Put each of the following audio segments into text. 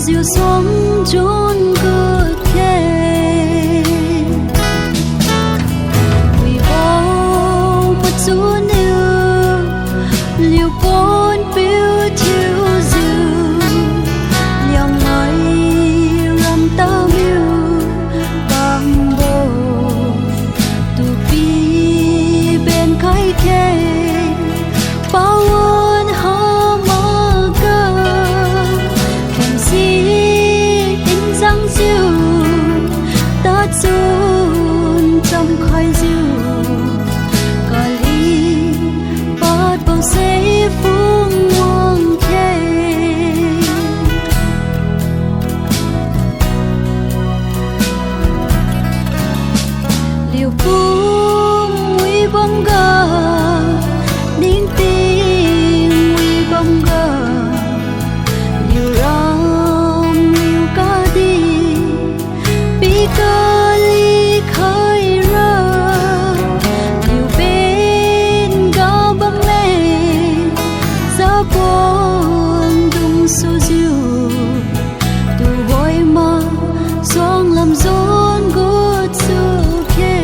diệu xuống chốn cơ khe vì bao bất số nữ liều bốn biểu chiếu dịu liều ngày rằm tao miu bằng bồ tu pi bên khai khe bao ơn hò mơ cơ kèm gì in răng diệu ta chôn trong khói diệu cả ly bát bao giấy phương ngoan khe liều buông uy bông gà nín tiếng uy bông gà liều ram liều ca đi bi ca ly khơi ra liều bên gà băng mê giá buồn đung su diệu từ gọi mà xoang làm rốn gốt su khe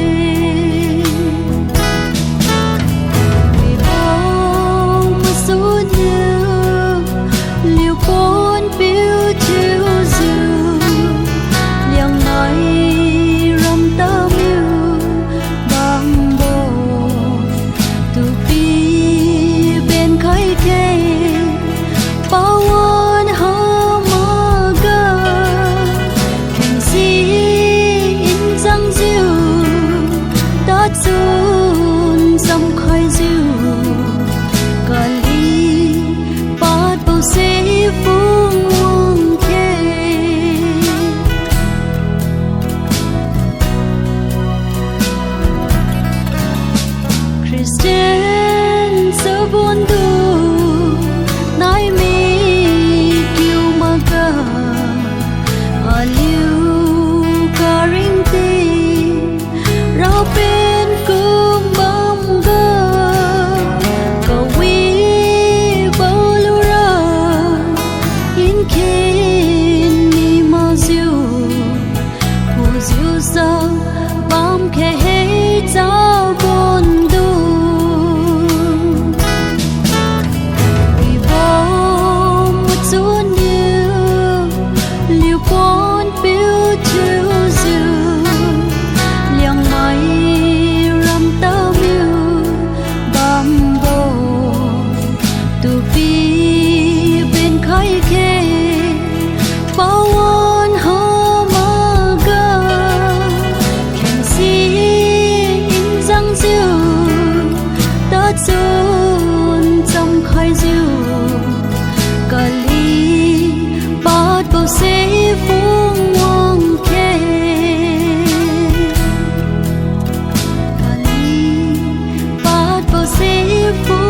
vì bao mà số nhiều liều bốn biểu chiếu dịu liang ngày rằm tao miu bằng bồ tu pi bên khai khe bao ơn hò mơ gà kèm gì in răng diệu ta chôn trong khói diệu cả ly bát bao giấy phương ngoan khe Christian sơ buồn tu nai mi kiêu ma ga aliu ka ring ti rao bên cung bom ga ka wi bao lu ra in kin mi ma diu hu diu sa bom khe he chao bon du vì bao một số nhiều liều bốn biểu chiếu dịu liang ngày rằm tao miu bằng bồ tu pi bên khai khe bao ơn hò mơ gà kèm gì in răng diệu ta chôn trong khói diệu cả ly bát bao giấy phương ngoan khe cả ly bát bao giấy phương